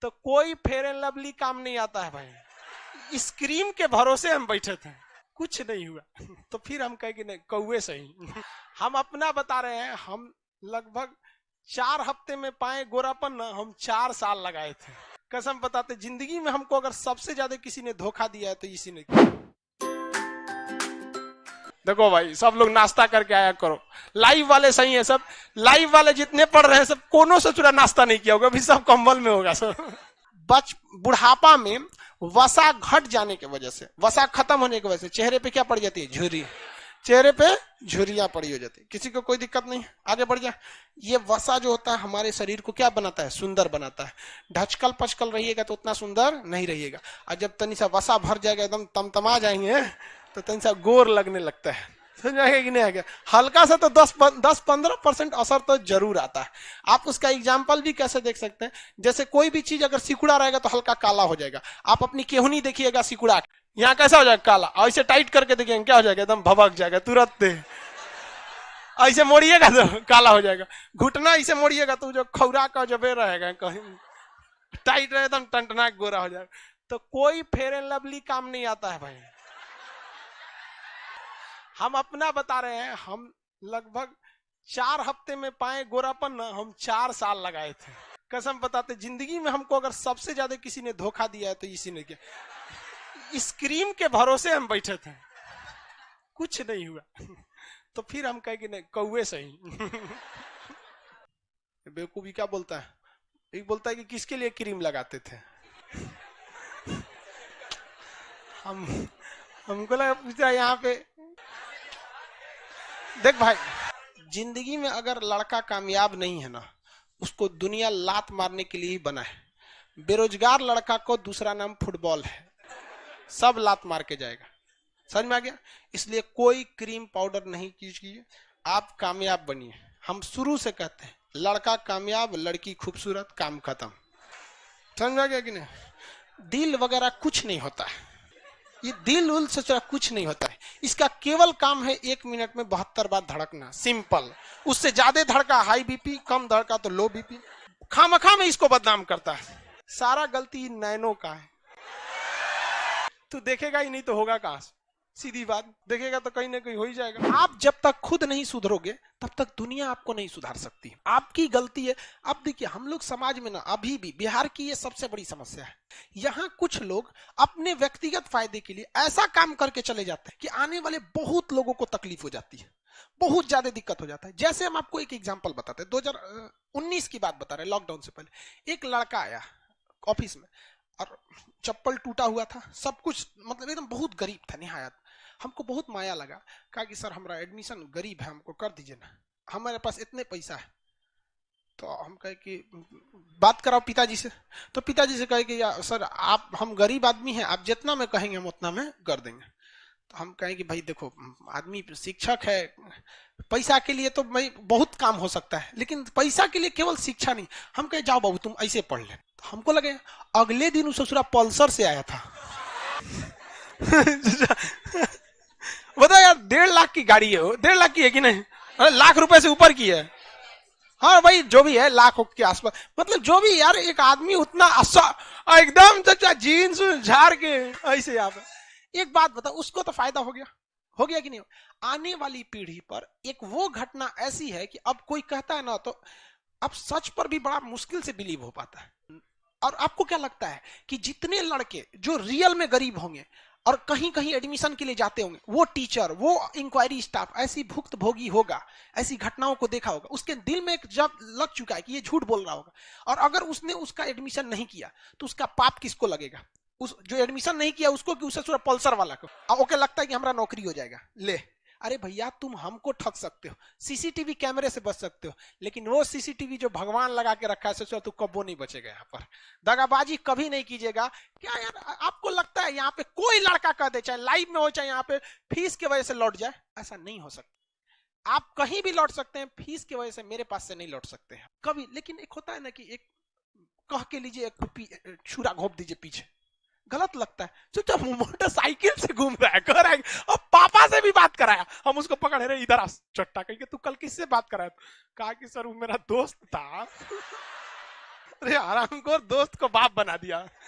तो कोई fair and lovely काम नहीं आता है भाई। इस क्रीम के भरोसे हम बैठे थे, कुछ नहीं हुआ। तो फिर हम कहे कि नहीं, कौवे सही। हम अपना बता रहे हैं, हम लगभग 4 हफ्ते में पाए गोरापन ना, हम 4 साल लगाए थे। कसम बताते, जिंदगी में हमको अगर सबसे ज्यादा किसी ने धोखा दिया है तो इसी ने किया। देखो भाई, सब लोग नाश्ता करके आया करो। लाइव वाले सही है सब, लाइव वाले जितने पढ़ रहे हैं सब कोनों से चुरा नाश्ता नहीं किया होगा, अभी सब कंबल में होगा सब। बुढ़ापा में वसा घट जाने की वजह से, वसा खत्म होने की वजह से चेहरे पे क्या पड़ जाती है? झुर्री। चेहरे पे झुर्रियां पड़ी हो जाती है। किसी को कोई दिक्कत नहीं, आगे बढ़ जा। ये वसा जो होता है हमारे शरीर को क्या बनाता है? सुंदर बनाता है। ढचकल पचकल रहिएगा तो उतना सुंदर नहीं रहिएगा, और जब तनी सा वसा भर जाएगा, एकदम तमतमा जाएंगे, तो तनी सा गोर लगने लगता है। समझ आएगा कि नहीं आएगा? हल्का सा तो 10-15% असर तो जरूर आता है। आप उसका एग्जाम्पल भी कैसे देख सकते हैं? जैसे कोई भी चीज अगर सिकुड़ा रहेगा तो हल्का काला हो जाएगा। आप अपनी केहूनी देखिएगा सिकुड़ा, यहाँ कैसा हो जाएगा? काला। ऐसे टाइट करके देखिएगा क्या हो जाएगा? एकदम भभक जाएगा तुरंत। ऐसे मोड़िएगा तो काला हो जाएगा। घुटना ऐसे मोड़िएगा तो जो खौरा का जबे रहेगा, कहीं टाइट रहे एकदम टनटनाक गोरा हो जाएगा। तो कोई फेयर एंड लवली काम नहीं आता है भाई। हम अपना बता रहे हैं, हम लगभग 4 हफ्ते में पाए गोरापन ना, हम 4 साल लगाए थे। कसम बताते, जिंदगी में हमको अगर सबसे ज्यादा किसी ने धोखा दिया है तो इसी ने किया। इस क्रीम के भरोसे हम बैठे थे, कुछ नहीं हुआ। तो फिर हम कहे कि नहीं, कौवे सही। बेवकूफी क्या बोलता है? एक बोलता है कि किसके लिए क्रीम लगाते थे। हमको लगा यहाँ पे देख भाई, जिंदगी में अगर लड़का कामयाब नहीं है ना, उसको दुनिया लात मारने के लिए ही बना है। बेरोजगार लड़का को दूसरा नाम फुटबॉल है, सब लात मार के जाएगा। समझ में आ गया? इसलिए कोई क्रीम पाउडर नहीं कीजिए, आप कामयाब बनिए। हम शुरू से कहते हैं, लड़का कामयाब, लड़की खूबसूरत, काम खत्म। समझ में आ गया कि नहीं? दिल वगैरह कुछ नहीं होता है, ये दिल उल से कुछ नहीं होता है। इसका केवल काम है 1 मिनट में 72 बार धड़कना, सिंपल। उससे ज्यादा धड़का हाई बीपी, कम धड़का तो लो बीपी। खामखा में इसको बदनाम करता है। सारा गलती नैनो का है। तू देखेगा ही नहीं तो होगा कहां से? सीधी बात, देखेगा तो कहीं ना कहीं हो ही जाएगा। आप जब तक खुद नहीं सुधरोगे तब तक दुनिया आपको नहीं सुधार सकती। आपकी गलती है। अब देखिए, हम लोग समाज में ना, अभी भी बिहार की ये सबसे बड़ी समस्या है। यहाँ कुछ लोग अपने व्यक्तिगत फायदे के लिए ऐसा काम करके चले जाते हैं कि आने वाले बहुत लोगों को तकलीफ हो जाती है, बहुत ज्यादा दिक्कत हो जाता है। जैसे हम आपको एक एग्जाम्पल बताते हैं, 2019 की बात बता रहे हैं, लॉकडाउन से पहले। एक लड़का आया ऑफिस में और चप्पल टूटा हुआ था, सब कुछ मतलब एकदम बहुत गरीब था निहायत। हमको बहुत माया लगा, कहा कि सर हमारा एडमिशन गरीब है, हमको कर दीजिए ना, हमारे पास इतने पैसा है। तो हम कहे कि बात कराओ पिताजी से। तो पिताजी से कहे कि या सर आप, हम गरीब आदमी हैं, आप जितना में कहेंगे हम उतना में कर देंगे। तो हम कहें कि भाई देखो, आदमी शिक्षक है, पैसा के लिए तो भाई बहुत काम हो सकता है, लेकिन पैसा के लिए केवल शिक्षा नहीं। हम कहे जाओ बाबू तुम ऐसे पढ़ ले। तो हमको लगे अगले दिन उस ससुरा पल्सर से आया था। बता यार, 1.5 लाख की गाड़ी है, 1.5 लाख की है कि नहीं? अरे लाख रुपए से ऊपर की है। हाँ भाई, जो भी है लाख के आसपास, मतलब जो भी यार, एक आदमी उतना एकदम चाचा जीन्स झाड़ के ऐसे। यहाँ पे एक बात बता, उसको तो फायदा हो गया कि नहीं? आने वाली पीढ़ी पर एक वो घटना ऐसी है कि अब कोई कहता है ना, तो अब सच पर भी बड़ा मुश्किल से बिलीव हो पाता है। और आपको क्या लगता है कि जितने लड़के जो रियल में गरीब होंगे और कहीं कहीं एडमिशन के लिए जाते होंगे, वो टीचर, वो इंक्वायरी स्टाफ ऐसी भुक्तभोगी होगा, ऐसी घटनाओं को देखा होगा, उसके दिल में एक जब लग चुका है कि ये झूठ बोल रहा होगा। और अगर उसने उसका एडमिशन नहीं किया तो उसका पाप किसको लगेगा? उस जो एडमिशन नहीं किया उसको, कि उससे पल्सर वाला को। ओके, लगता है कि हमारा नौकरी हो जाएगा। ले, अरे भैया तुम हमको ठग सकते हो, सीसीटीवी कैमरे से बच सकते हो, लेकिन वो सीसीटीवी जो भगवान लगा के रखा है, सोचो तू कब वो नहीं बचेगा। यहाँ पर दगाबाजी कभी नहीं कीजिएगा। क्या यार, आपको लगता है यहाँ पे कोई लड़का कह दे, चाहे लाइव में हो चाहे यहाँ पे, फीस की वजह से लौट जाए? ऐसा नहीं हो सकता। आप कहीं भी लौट सकते हैं, फीस की वजह से मेरे पास से नहीं लौट सकते हैं कभी। लेकिन एक होता है ना कि एक कह के लीजिए, एक छुरा घोंप दीजिए पीछे, गलत लगता है। जो मोटरसाइकिल से घूम रहा है, कह रहा है, और पापा से भी बात कराया, हम उसको पकड़े रहे, इधर आ चट्टा, कहीं तू कल किससे बात कराया? कहा कि सर वो मेरा दोस्त था। अरे हरामखोर दोस्त को बाप बना दिया।